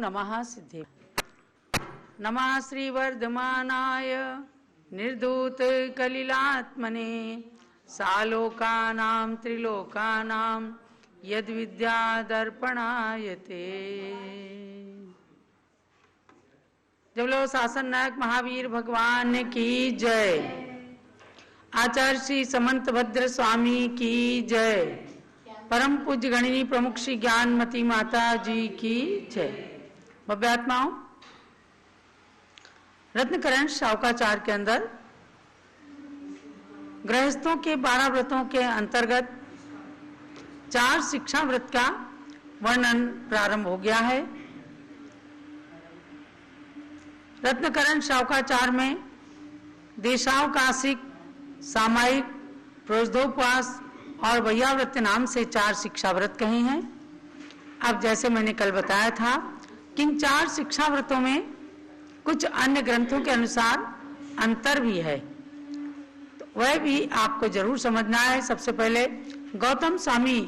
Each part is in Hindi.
नमः सिद्धे। नमः श्रीवर्धमानाय निर्धूत कलिलात्मने सालोकानां त्रिलोकानां यद्विद्यादर्पणायते। जब लो शासन नायक महावीर भगवान की जय। आचार्य श्री समंत भद्र स्वामी की जय। परम पूज्य गणिनी प्रमुख श्री ज्ञानमती माता जी की जय। भव्यात्माओं, रत्नकरण शावकाचार के अंदर गृहस्थों के 12 व्रतों के अंतर्गत 4 शिक्षा व्रत का वर्णन प्रारंभ हो गया है। रत्नकरण शावकाचार में देशावकाशिक, सामायिक, प्रोषधोपवास और वैयाव्रत नाम से 4 शिक्षा व्रत कहे हैं। अब जैसे मैंने कल बताया था कि इन 4 शिक्षा व्रतों में कुछ अन्य ग्रंथों के अनुसार अंतर भी है, तो वह भी आपको जरूर समझना है। सबसे पहले गौतम स्वामी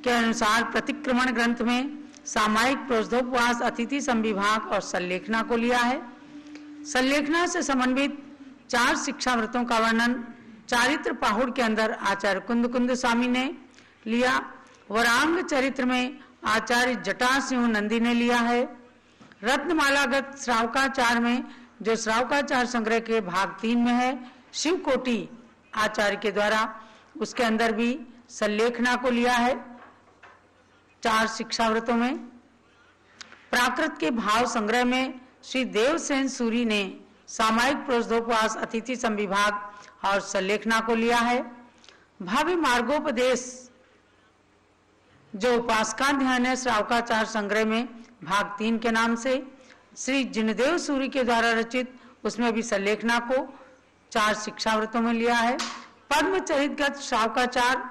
के अनुसार प्रतिक्रमण ग्रंथ में सामायिक, प्रोषधोपवास, अतिथि संविभाग और संलेखना को लिया है। संलेखना से समन्वित 4 शिक्षा व्रतों का वर्णन चारित्र पाहुड़ के अंदर आचार्य कुंद स्वामी ने लिया। वरांग चरित्र में आचार्य जटासिंह नंदी ने लिया है। रत्नमालागत श्रावकाचार में, जो श्रावकाचार संग्रह के भाग 3 में है, शिवकोटि आचार्य के द्वारा, उसके अंदर भी संलेखना को लिया है 4 शिक्षा व्रतों में। प्राकृत के भाव संग्रह में श्री देवसेन सूरी ने सामायिक, प्रोषधोपवास, अतिथि संविभाग और संलेखना को लिया है। भावी मार्गोपदेश जो उपासकाध्यान है श्रावकाचार संग्रह में भाग 3 के नाम से श्री जिनदेव सूरी के द्वारा रचित, उसमें भी संलेखना को 4 शिक्षा व्रतों में लिया है। पद्म चरितगत श्रावकाचार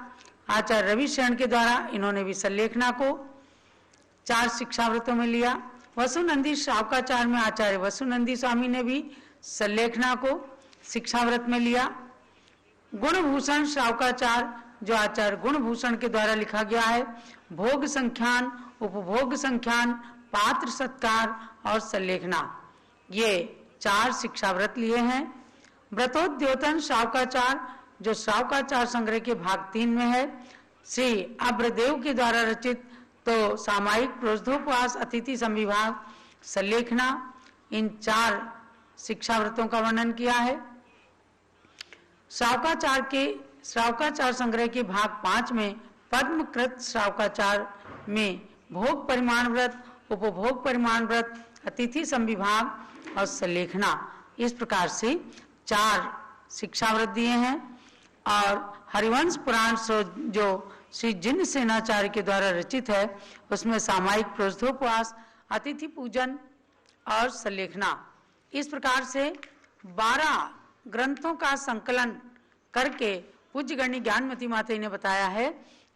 आचार्य रविशरण के द्वारा, इन्होंने भी संलेखना को 4 शिक्षा व्रतों में लिया। वसुनंदी श्रावकाचार में आचार्य वसुनंदी स्वामी ने भी संलेखना को शिक्षा व्रत में लिया। गुणभूषण श्रावकाचार जो आचार्य गुणभूषण के द्वारा लिखा गया है, भोग संख्यान, उपभोग संख्यान, पात्र सत्कार और संलेखना, ये 4 शिक्षा व्रत लिए हैं। व्रतोद्योतन श्रावकाचार जो श्रावकाचार संग्रह के भाग 3 में है, श्री अब्रदेव के द्वारा रचित, तो सामायिक, प्रोषधोपवास, अतिथि संविभाग, संलेखना, इन 4 शिक्षा व्रतों का वर्णन किया है। श्रावकाचार संग्रह के भाग 5 में पद्मकृत श्रावकाचार में भोग परिमाण व्रत, उपभोग परिमाण व्रत, अतिथि संविभाग और संलेखना, इस प्रकार से 4 शिक्षा व्रत दिए हैं। और हरिवंश पुराण जो श्री जिन सेनाचार्य के द्वारा रचित है, उसमें सामायिक, प्रोषधोपवास, अतिथि पूजन और संलेखना, इस प्रकार से 12 ग्रंथों का संकलन करके पूज्य गणनी ज्ञानमती माता ने बताया है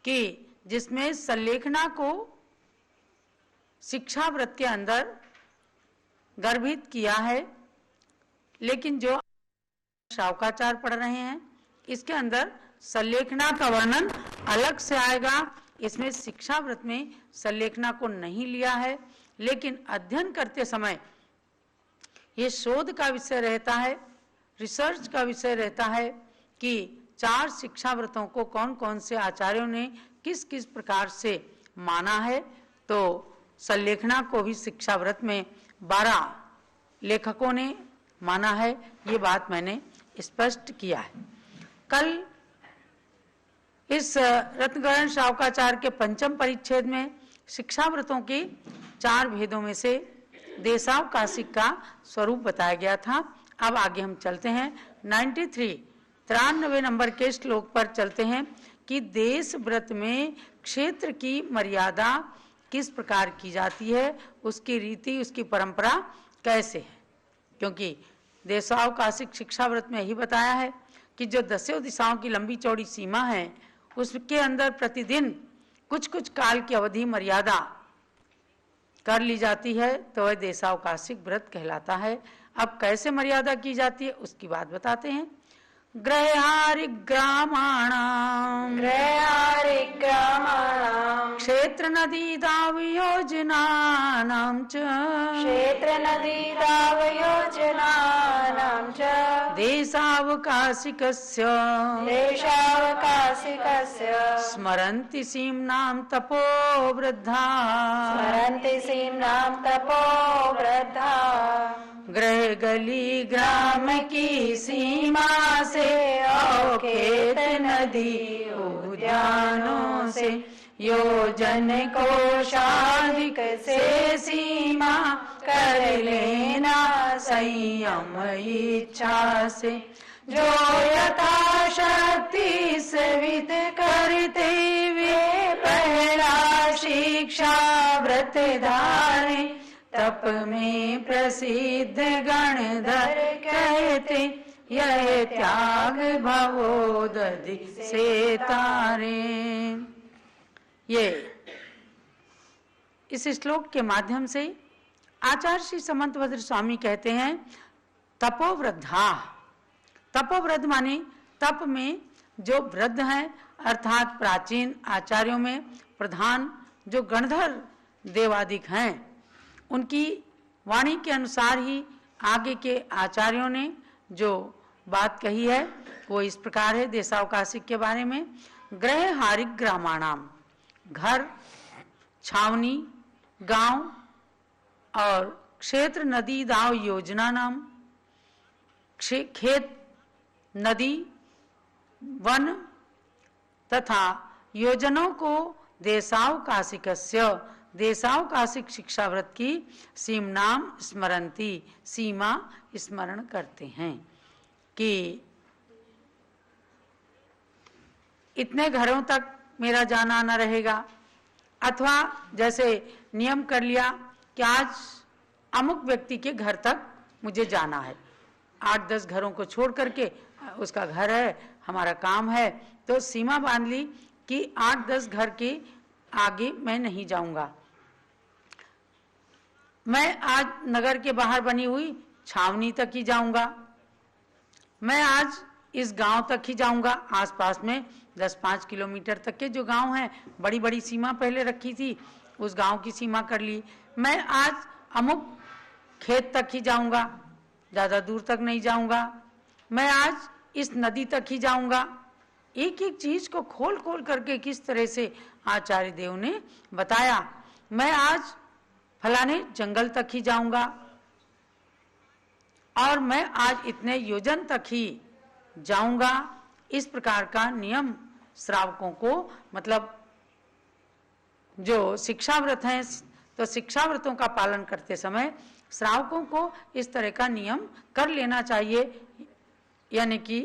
कि जिसमें संलेखना को शिक्षा व्रत के अंदर गर्भित किया है, लेकिन जो शावकाचार पढ़ रहे हैं इसके अंदर संलेखना का वर्णन अलग से आएगा। इसमें शिक्षा व्रत में संलेखना को नहीं लिया है, लेकिन अध्ययन करते समय ये शोध का विषय रहता है, रिसर्च का विषय रहता है कि 4 शिक्षा व्रतों को कौन कौन से आचार्यों ने किस किस प्रकार से माना है। तो संलेखना को भी शिक्षा व्रत में 12 लेखकों ने माना है, ये बात मैंने स्पष्ट किया है। कल इस रत्नकरण शावकाचार के 5म परिच्छेद में शिक्षा व्रतों के 4 भेदों में से देशावकाशिक का स्वरूप बताया गया था। अब आगे हम चलते हैं 93 नंबर के श्लोक पर चलते हैं कि देश व्रत में क्षेत्र की मर्यादा किस प्रकार की जाती है, उसकी रीति, उसकी परंपरा कैसे है। क्योंकि देशावकाशिक शिक्षा व्रत में यही बताया है कि जो 10 दिशाओं की लंबी चौड़ी सीमा है, उसके अंदर प्रतिदिन कुछ कुछ काल की अवधि मर्यादा कर ली जाती है, तो वह देशावकाशिक व्रत कहलाता है। अब कैसे मर्यादा की जाती है उसकी बात बताते हैं। ग्रहारिग्रामाणाम् क्षेत्र नदी दावयोजनानां च देशावकाशिकस्य स्मरन्ति सीम्नां तपो वृद्धा ग्रह गली ग्राम की सीमा से खेत नदी उद्यानों से योजन कोशाधिक से सीमा कर लेना संयम इच्छा से जो यथाशक्ति सेवित करते वे पहला शिक्षा व्रत धारे तप में प्रसिद्ध गणधर कहते यह त्याग भवोदधि से तारे। ये इस श्लोक के माध्यम से आचार्य श्री समंतभद्र स्वामी कहते हैं तपोवृद्धा। तपोवृद्ध माने तप में जो वृद्ध हैं अर्थात प्राचीन आचार्यों में प्रधान जो गणधर देवादिक हैं उनकी वाणी के अनुसार ही आगे के आचार्यों ने जो बात कही है वो इस प्रकार है देशावकाशिक के बारे में। ग्रह हारिक ग्रामाणाम घर छावनी गांव और क्षेत्र नदी दाव योजना नाम खेत नदी वन तथा योजनों को देशावकाशिक शिक्षाव्रत की सीमनाम स्मरंती सीमा स्मरण करते हैं कि इतने घरों तक मेरा जाना आना रहेगा, अथवा जैसे नियम कर लिया कि आज अमुक व्यक्ति के घर तक मुझे जाना है, 8-10 घरों को छोड़ करके उसका घर है, हमारा काम है, तो सीमा बांध ली कि 8-10 घर के आगे मैं नहीं जाऊंगा। मैं आज नगर के बाहर बनी हुई छावनी तक ही जाऊंगा, मैं आज इस गांव तक ही जाऊंगा, आसपास में 10-5 किलोमीटर तक के जो गांव हैं, बड़ी बड़ी सीमा पहले रखी थी, उस गांव की सीमा कर ली। मैं आज अमुक खेत तक ही जाऊंगा, ज्यादा दूर तक नहीं जाऊंगा, मैं आज इस नदी तक ही जाऊंगा। एक एक चीज को खोल खोल करके किस तरह से आचार्य देव ने बताया। मैं आज फलाने जंगल तक ही जाऊंगा और मैं आज इतने योजन तक ही जाऊंगा। इस प्रकार का नियम श्रावकों को, मतलब जो शिक्षाव्रत हैं, तो शिक्षाव्रतों का पालन करते समय श्रावकों को इस तरह का नियम कर लेना चाहिए, यानी कि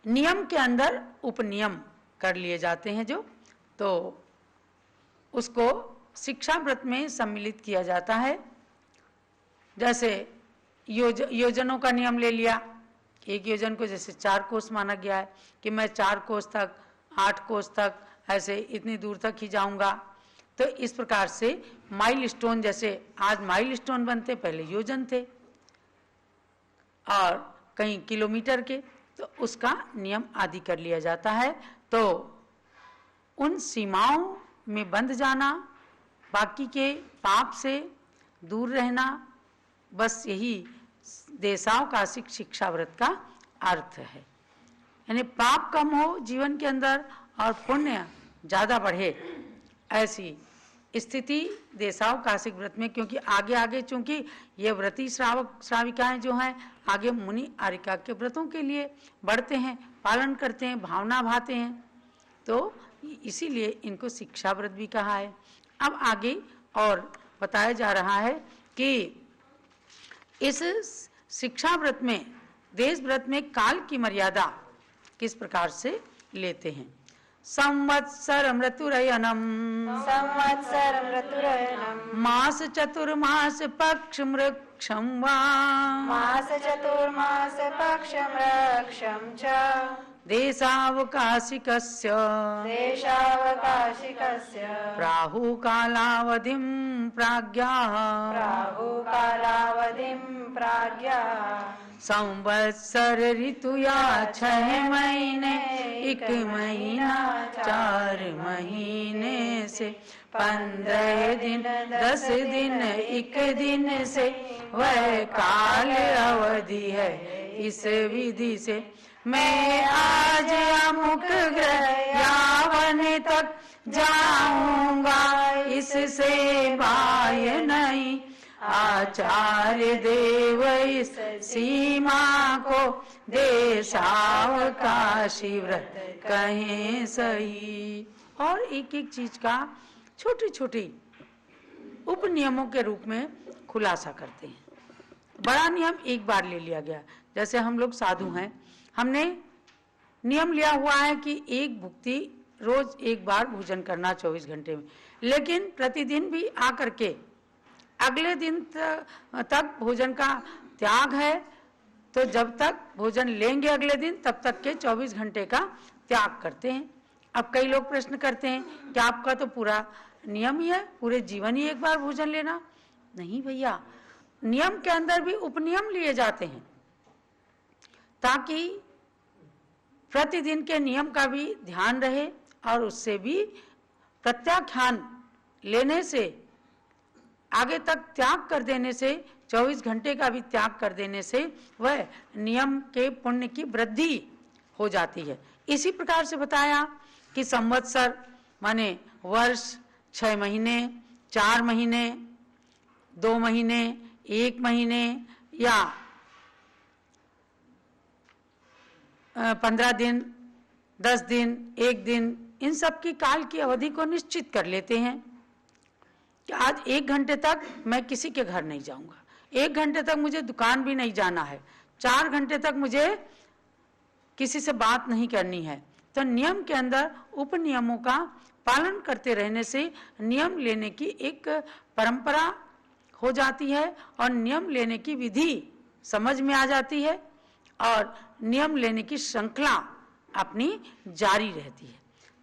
नियम के अंदर उपनियम कर लिए जाते हैं जो, तो उसको शिक्षाव्रत में सम्मिलित किया जाता है। जैसे योजनों का नियम ले लिया, एक योजन को जैसे 4 कोस माना गया है कि मैं 4 कोस तक, 8 कोस तक, ऐसे इतनी दूर तक ही जाऊंगा। तो इस प्रकार से माइल स्टोन, जैसे आज माइल स्टोन बनते, पहले योजन थे और कहीं किलोमीटर के, तो उसका नियम आदि कर लिया जाता है। तो उन सीमाओं में बंध जाना, बाकी के पाप से दूर रहना, बस यही देशावकाशिक शिक्षाव्रत का अर्थ है। यानी पाप कम हो जीवन के अंदर और पुण्य ज्यादा बढ़े, ऐसी स्थिति देशावकाशिक व्रत में, क्योंकि आगे आगे चूंकि ये व्रती श्रावक श्राविकाएं जो हैं आगे मुनि आरिका के व्रतों के लिए बढ़ते हैं, पालन करते हैं, भावना भाते हैं, तो इसीलिए इनको शिक्षा व्रत भी कहा है। अब आगे और बताया जा रहा है कि इस शिक्षा व्रत में, देश व्रत में काल की मर्यादा किस प्रकार से लेते हैं। संवत्सरम ऋतुरयनम मास चतुर्मास पक्ष मृक्षम वा देशावकाशिकस्य प्राहुकालावधिं प्राज्ञाः संवत्सर ऋतु या 6 महीने 1 महीना 4 महीने से 15 दिन 10 दिन 1 दिन से वह काल अवधि है। इस विधि से मैं आज अमुक ग्रह यावन तक जाऊंगा, इससे बाह्य नहीं आचार्य देव इस सीमा को देशावकाशी व्रत कहें सही। और एक एक चीज का छोटी छोटी उपनियमों के रूप में खुलासा करते हैं। बड़ा नियम एक बार ले लिया गया, जैसे हम लोग साधु हैं, हमने नियम लिया हुआ है कि एक भुक्ति रोज एक बार भोजन करना 24 घंटे में, लेकिन प्रतिदिन भी आकर के अगले दिन तक भोजन का त्याग है, तो जब तक भोजन लेंगे अगले दिन तब तक के 24 घंटे का त्याग करते हैं। अब कई लोग प्रश्न करते हैं कि आपका तो पूरा नियम ही है, पूरे जीवन ही एक बार भोजन लेना। नहीं भैया, नियम के अंदर भी उपनियम लिए जाते हैं ताकि प्रतिदिन के नियम का भी ध्यान रहे और उससे भी प्रत्याख्यान लेने से, आगे तक त्याग कर देने से, 24 घंटे का भी त्याग कर देने से वह नियम के पुण्य की वृद्धि हो जाती है। इसी प्रकार से बताया कि संवत्सर माने वर्ष, 6 महीने, 4 महीने, 2 महीने, 1 महीने या 15 दिन, 10 दिन, 1 दिन, इन सब की काल की अवधि को निश्चित कर लेते हैं कि आज 1 घंटे तक मैं किसी के घर नहीं जाऊंगा, 1 घंटे तक मुझे दुकान भी नहीं जाना है, 4 घंटे तक मुझे किसी से बात नहीं करनी है। तो नियम के अंदर उपनियमों का पालन करते रहने से नियम लेने की एक परंपरा हो जाती है और नियम लेने की विधि समझ में आ जाती है और नियम लेने की श्रृंखला अपनी जारी रहती है।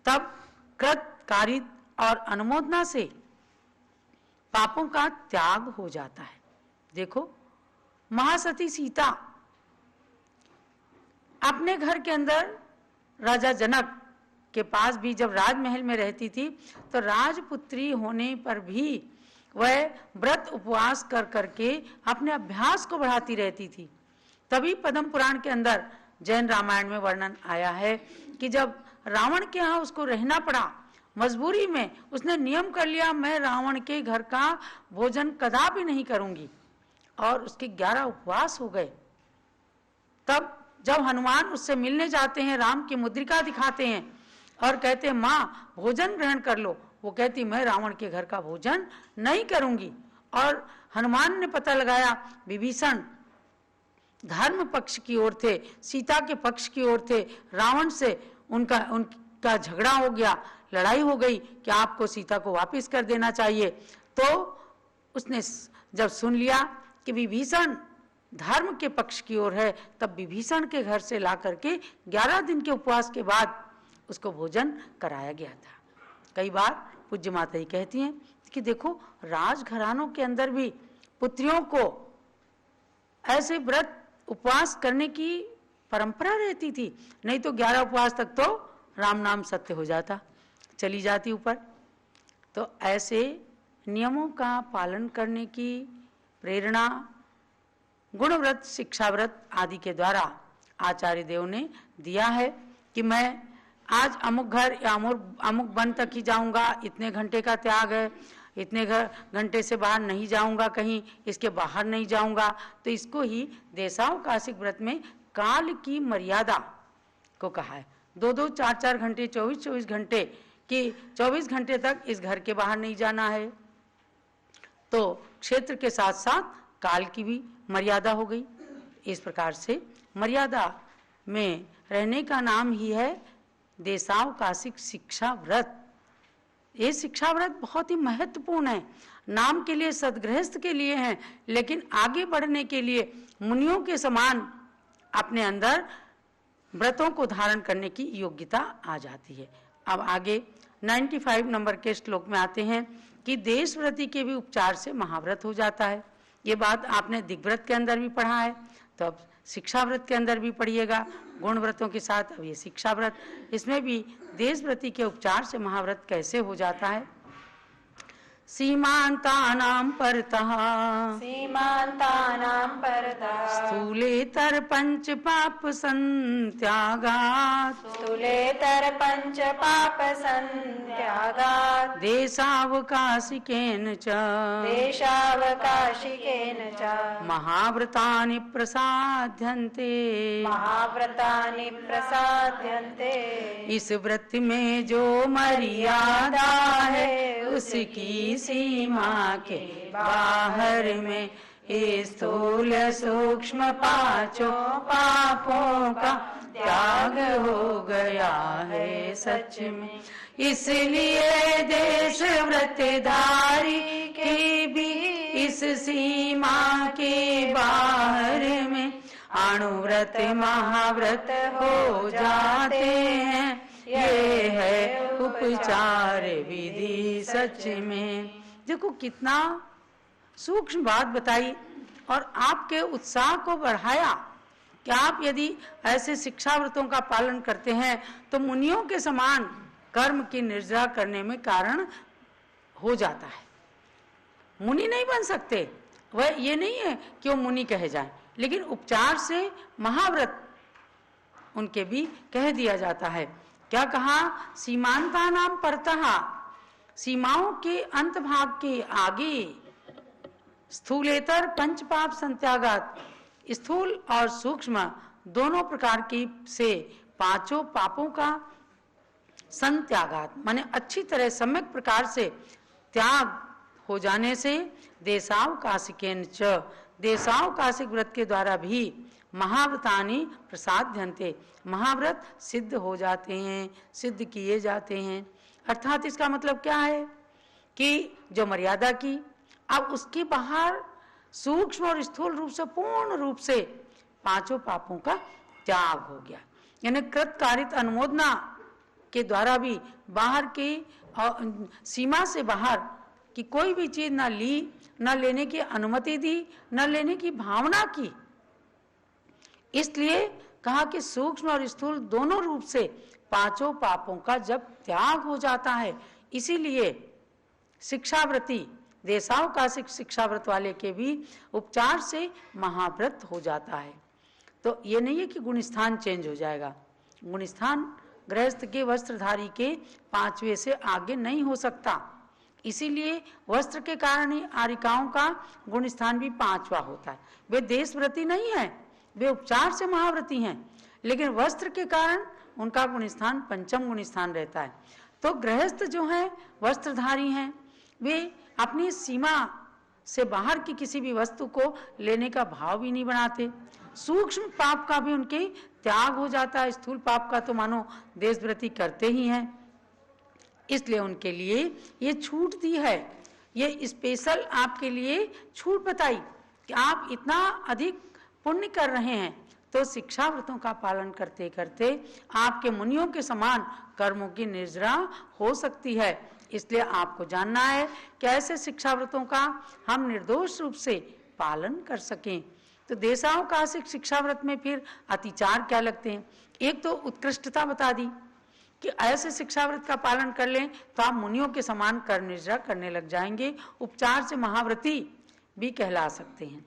तब कृत, कारित और अनुमोदना से पापों का त्याग हो जाता है। देखो, महासती सीता अपने घर के अंदर राजा जनक के पास भी जब राजमहल में रहती थी तो राजपुत्री होने पर भी वह व्रत उपवास कर करके अपने अभ्यास को बढ़ाती रहती थी। तभी पद्म पुराण के अंदर जैन रामायण में वर्णन आया है कि जब रावण के यहाँ उसको रहना पड़ा, मजबूरी में उसने नियम कर लिया मैं रावण के घर का भोजन कदापि नहीं करूंगी, और उसके 11 उपवास हो गए। तब जब हनुमान उससे मिलने जाते हैं, राम की मुद्रिका दिखाते हैं और कहते हैं माँ भोजन ग्रहण कर लो, वो कहती मैं रावण के घर का भोजन नहीं करूंगी। और हनुमान ने पता लगाया विभीषण धर्म पक्ष की ओर थे, सीता के पक्ष की ओर थे, रावण से उनका झगड़ा हो गया, लड़ाई हो गई कि आपको सीता को वापस कर देना चाहिए। तो उसने जब सुन लिया कि विभीषण धर्म के पक्ष की ओर है, तब विभीषण के घर से ला करके 11 दिन के उपवास के बाद उसको भोजन कराया गया था। कई बार पूज्य माता ही कहती हैं कि देखो राजघरानों के अंदर भी पुत्रियों को ऐसे व्रत उपवास करने की परंपरा रहती थी, नहीं तो 11 उपवास तक तो राम नाम सत्य हो जाता, चली जाती ऊपर। तो ऐसे नियमों का पालन करने की प्रेरणा गुणव्रत, शिक्षाव्रत आदि के द्वारा आचार्य देव ने दिया है कि मैं आज अमुक घर या अमुक वन तक ही जाऊंगा, इतने घंटे का त्याग है, इतने घंटे से बाहर नहीं जाऊंगा, कहीं इसके बाहर नहीं जाऊंगा। तो इसको ही देशावकाशिक व्रत में काल की मर्यादा को कहा है। 2-2, 4-4 घंटे, 24-24 घंटे कि 24 घंटे तक इस घर के बाहर नहीं जाना है। तो क्षेत्र के साथ साथ काल की भी मर्यादा हो गई। इस प्रकार से मर्यादा में रहने का नाम ही है देशावकाशिक शिक्षा व्रत। ये शिक्षा व्रत बहुत ही महत्वपूर्ण है, नाम के लिए, सदगृहस्थ के लिए है, लेकिन आगे बढ़ने के लिए मुनियों के समान अपने अंदर व्रतों को धारण करने की योग्यता आ जाती है। अब आगे 95 नंबर के श्लोक में आते हैं कि देशव्रती के भी उपचार से महाव्रत हो जाता है। ये बात आपने दिग्व्रत के अंदर भी पढ़ा है, तो अब शिक्षा व्रत के अंदर भी पढ़िएगा। गुण व्रतों के साथ अब ये शिक्षा व्रत, इसमें भी देशव्रती के उपचार से महाव्रत कैसे हो जाता है। सीमांतानां परतः स्थूलेतर पंच पाप संत्यागात् देशावकाशिकेन च महाव्रतानि प्रसाद्यन्ते इस व्रत में जो मर्यादा है उसकी सीमा के बाहर में स्थूल सूक्ष्म पांचों पापों का त्याग हो गया है सच में। इसलिए देश व्रतधारी के भी इस सीमा के बाहर में अणुव्रत महाव्रत हो जाते हैं। ये है उपचार विधि सच में। देखो कितना सूक्ष्म बात बताई और आपके उत्साह को बढ़ाया कि आप यदि ऐसे शिक्षा व्रतों का पालन करते हैं तो मुनियों के समान कर्म की निर्जरा करने में कारण हो जाता है। मुनि नहीं बन सकते, वह ये नहीं है कि वो मुनि कहे जाए, लेकिन उपचार से महाव्रत उनके भी कह दिया जाता है। क्या कहा? सीमांतानां परतः, सीमाओं के अंत भाग के आगे, स्थूलेतर पंच पाप संत्यागात, स्थूल और सूक्ष्म दोनों प्रकार की से पांचों पापों का संत्यागात माने अच्छी तरह सम्यक प्रकार से त्याग हो जाने से देशावकाशिकेन च, देशावकाशिक व्रत के द्वारा भी महाव्रतानि प्रसाद्यन्ते, महाव्रत सिद्ध हो जाते हैं, सिद्ध किए जाते हैं। अर्थात इसका मतलब क्या है कि जो मर्यादा की, अब उसके बाहर सूक्ष्म और स्थूल रूप से पूर्ण रूप से पांचों पापों का त्याग हो गया। यानी कृतकारित अनुमोदना के द्वारा भी बाहर की सीमा से बाहर की कोई भी चीज न ली, न लेने की अनुमति दी, न लेने की भावना की। इसलिए कहा कि सूक्ष्म और स्थूल दोनों रूप से पांचों पापों का जब त्याग हो जाता है, इसीलिए शिक्षाव्रती देशावकाशिक शिक्षाव्रत वाले के भी उपचार से महाव्रत हो जाता है। तो ये नहीं है कि गुणस्थान चेंज हो जाएगा। गुणस्थान गृहस्थ के वस्त्रधारी के 5वें से आगे नहीं हो सकता, इसीलिए वस्त्र के कारण ही आरिकाओं का गुणस्थान भी 5वां होता है। वे देशव्रती नहीं है, वे उपचार से महाव्रती हैं, लेकिन वस्त्र के कारण उनका गुणस्थान 5वां गुणस्थान रहता है। तो गृहस्थ जो हैं वस्त्रधारी हैं, वे अपनी सीमा से बाहर की किसी भी वस्तु को लेने का भाव भी नहीं बनाते। सूक्ष्म पाप का भी उनके त्याग हो जाता है, स्थूल पाप का तो मानो देशव्रती करते ही हैं। इसलिए उनके लिए ये छूट दी है, ये स्पेशल आपके लिए छूट बताई कि आप इतना अधिक पुण्य कर रहे हैं तो शिक्षा व्रतों का पालन करते करते आपके मुनियों के समान कर्मों की निर्जरा हो सकती है। इसलिए आपको जानना है कि ऐसे शिक्षा व्रतों का हम निर्दोष रूप से पालन कर सकें। तो देशावकाशिक शिक्षा व्रत में फिर अतिचार क्या लगते हैं? एक तो उत्कृष्टता बता दी कि ऐसे शिक्षा व्रत का पालन कर लें तो आप मुनियों के समान कर निर्जरा करने लग जाएंगे, उपचार से महाव्रती भी कहला सकते हैं।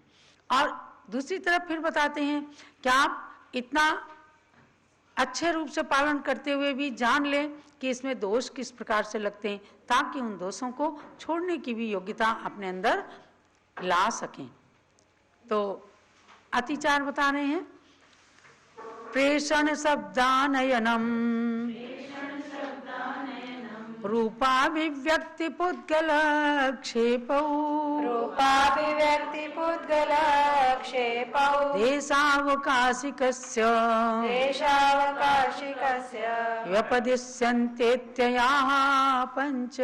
और दूसरी तरफ फिर बताते हैं कि आप इतना अच्छे रूप से पालन करते हुए भी जान लें कि इसमें दोष किस प्रकार से लगते हैं, ताकि उन दोषों को छोड़ने की भी योग्यता अपने अंदर ला सकें। तो अतिचार बता रहे हैं। प्रेषण शब्दानयनम रूपाभिव्यक्ति पुद्गल क्षेपौ रूपाभिव्यक्ति पुद्गल क्षेपौ देशावकाशिकस्य व्यपदिश्यन्तेत्ययाः पञ्च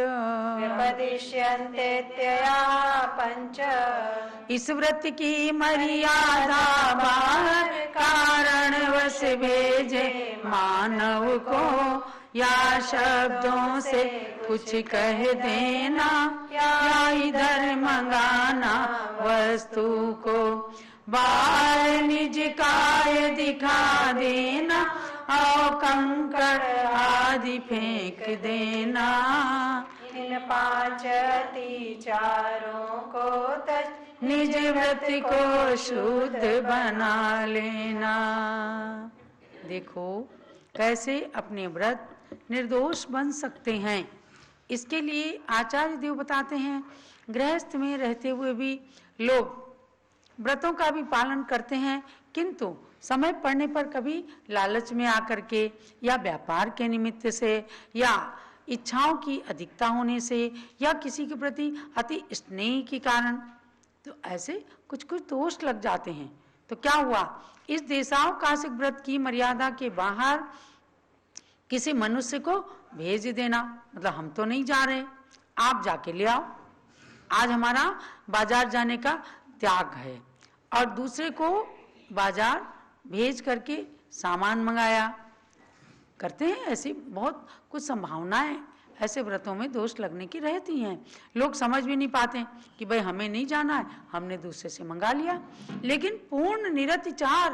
पञ्च। इस व्रत की मर्यादा बाहर कारण वश भेजे मानव को, या शब्दों से कुछ कह देना या इधर मंगाना वस्तु को, बाहर निज काय दिखा देना और कंकड़ आदि फेंक देना। इन 5 अतिचारों को तज निज व्रत को शुद्ध बना लेना। देखो कैसे अपने व्रत निर्दोष बन सकते हैं। इसके लिए आचार्य देव बताते हैं, गृहस्थ में रहते हुए भी लोग व्रतों का भी पालन करते हैं, किंतु समय पड़ने पर कभी लालच में आकर के या व्यापार के निमित्त से या इच्छाओं की अधिकता होने से या किसी के प्रति अति स्नेह के कारण तो ऐसे कुछ कुछ दोष लग जाते हैं। तो क्या हुआ, इस देशावकाशिक व्रत की मर्यादा के बाहर किसी मनुष्य को भेज देना, मतलब हम तो नहीं जा रहे, आप जाके ले आओ। आज हमारा बाजार जाने का त्याग है और दूसरे को बाजार भेज करके सामान मंगाया, करते हैं। ऐसी बहुत कुछ संभावनाएं ऐसे व्रतों में दोष लगने की रहती हैं। लोग समझ भी नहीं पाते कि भाई हमें नहीं जाना है, हमने दूसरे से मंगा लिया। लेकिन पूर्ण निरतिचार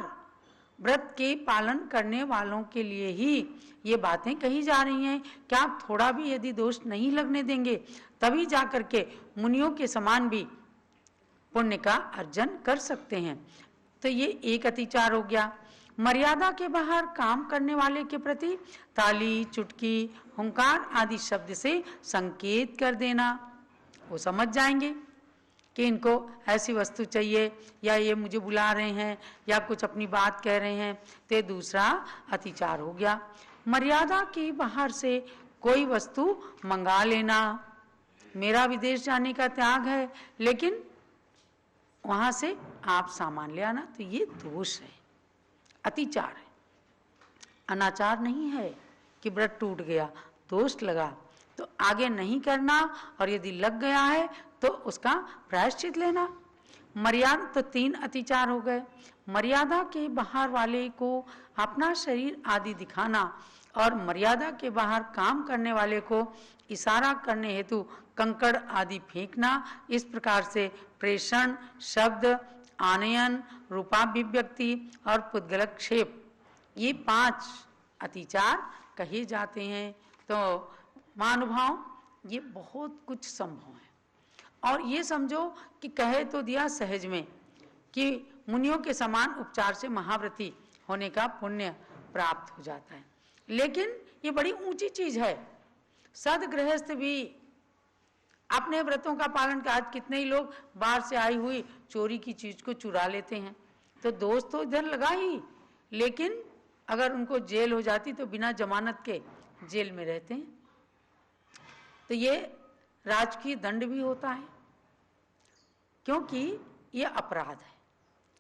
व्रत के पालन करने वालों के लिए ही ये बातें कही जा रही हैं कि आप थोड़ा भी यदि दोष नहीं लगने देंगे तभी जाकर के मुनियों के समान भी पुण्य का अर्जन कर सकते हैं। तो ये एक अतिचार हो गया। मर्यादा के बाहर काम करने वाले के प्रति ताली, चुटकी, हुंकार आदि शब्द से संकेत कर देना। वो समझ जाएंगे कि इनको ऐसी वस्तु चाहिए या ये मुझे बुला रहे हैं या कुछ अपनी बात कह रहे हैं। तो दूसरा अतिचार हो गया। मर्यादा के बाहर से कोई वस्तु मंगा लेना। मेरा विदेश जाने का त्याग है लेकिन वहां से आप सामान ले आना, तो ये दोष है, अतिचार है, अनाचार नहीं है कि व्रत टूट गया, दोष लगा तो आगे नहीं करना, और यदि लग गया है तो उसका प्रायश्चित लेना। मर्यादा तो 3 अतिचार हो गए। मर्यादा के बाहर वाले को अपना शरीर आदि दिखाना और मर्यादा के बाहर काम करने वाले को इशारा करने हेतु कंकड़ आदि फेंकना। इस प्रकार से प्रेषण, शब्द, आनयन, रूपाभिव्यक्ति और पुद्गलक्षेप, ये 5 अतिचार कहे जाते हैं। तो महानुभाव, ये बहुत कुछ संभव है। और ये समझो कि कहे तो दिया सहज में कि मुनियों के समान उपचार से महाव्रती होने का पुण्य प्राप्त हो जाता है, लेकिन ये बड़ी ऊंची चीज है। सदगृहस्थ भी अपने व्रतों का पालन कर, आज कितने ही लोग बाहर से आई हुई चोरी की चीज को चुरा लेते हैं, तो दोष तो इधर लगा ही, लेकिन अगर उनको जेल हो जाती तो बिना जमानत के जेल में रहते हैं। तो ये राजकीय दंड भी होता है, क्योंकि ये अपराध है,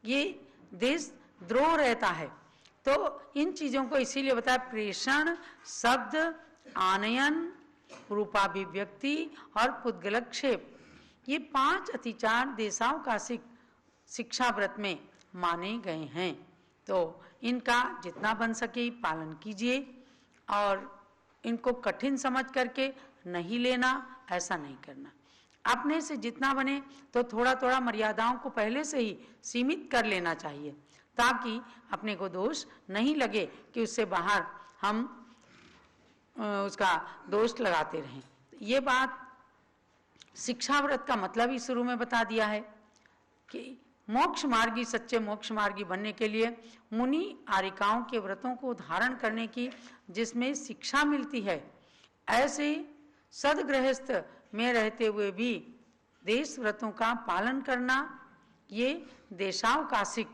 ये देश द्रोह रहता है। तो इन चीजों को इसीलिए बताया, प्रेषण, शब्द, आनयन, रूपाभिव्यक्ति और पुद्गलक्षेप, ये 5 अतिचार देशावकाशिक शिक्षा व्रत में माने गए हैं। तो इनका जितना बन सके पालन कीजिए और इनको कठिन समझ करके नहीं लेना, ऐसा नहीं करना। अपने से जितना बने तो थोड़ा थोड़ा मर्यादाओं को पहले से ही सीमित कर लेना चाहिए, ताकि अपने को दोष नहीं लगे कि उससे बाहर हम उसका दोष लगाते रहें। ये बात शिक्षा व्रत का मतलब ही शुरू में बता दिया है कि मोक्ष मार्गी, सच्चे मोक्ष मार्गी बनने के लिए मुनि आरिकाओं के व्रतों को धारण करने की जिसमें शिक्षा मिलती है, ऐसे सदगृहस्थ में रहते हुए भी देश व्रतों का पालन करना, ये देशावकाशिक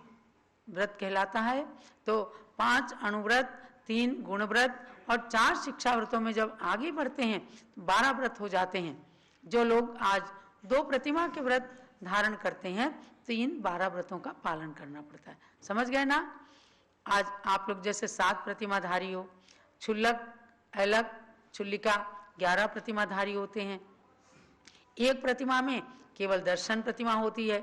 व्रत कहलाता है। तो 5 अणुव्रत, 3 गुणव्रत और 4 शिक्षा व्रतों में जब आगे बढ़ते हैं तो 12 व्रत हो जाते हैं। जो लोग आज 2 प्रतिमा के व्रत धारण करते हैं तो इन 12 व्रतों का पालन करना पड़ता है। समझ गए ना? आज आप लोग जैसे 7 प्रतिमाधारी हो, क्षुल्लक, ऐलक, क्षुल्लिका 11 प्रतिमाधारी होते हैं। एक प्रतिमा में केवल दर्शन प्रतिमा होती है।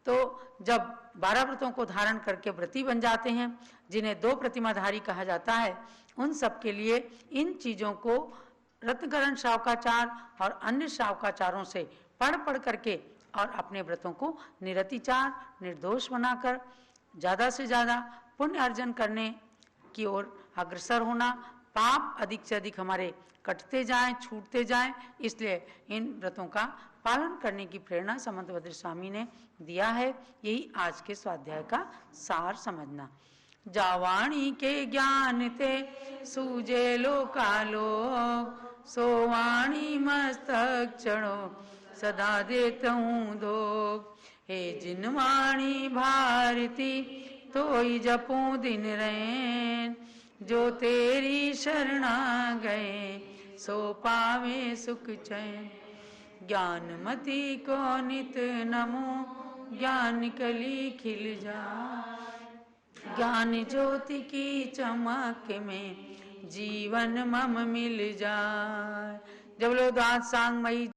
तो जब 12 व्रतों को धारण करके व्रती बन जाते हैं, जिन्हें 2 प्रतिमाधारी कहा जाता है, उन सब के लिए इन चीजों को रत्नकरण शावकाचार और अन्य शावकाचारों से पढ़ करके और अपने व्रतों को निरतिचार, निर्दोष बनाकर ज्यादा से ज्यादा पुण्य अर्जन करने की ओर अग्रसर होना, पाप अधिक से अधिक हमारे कटते जाएं, छूटते जाएं। इसलिए इन व्रतों का पालन करने की प्रेरणा समंतभद्र स्वामी ने दिया है। यही आज के स्वाध्याय का सार समझना। जावाणी के ज्ञान ते सूजे लोकालोक, सोवाणी मस्तक चढ़ो सदा देत हूँ धोक। हे जिन वाणी भारती तोई जपूं दिन रैन, जो तेरी शरणा गए सो पावे सुख चैन। ज्ञानमती को नित नमो, ज्ञान कली खिल जाए। ज्ञान ज्योति की चमक में जीवन मम मिल जाए। जब लोग आज सांगमयी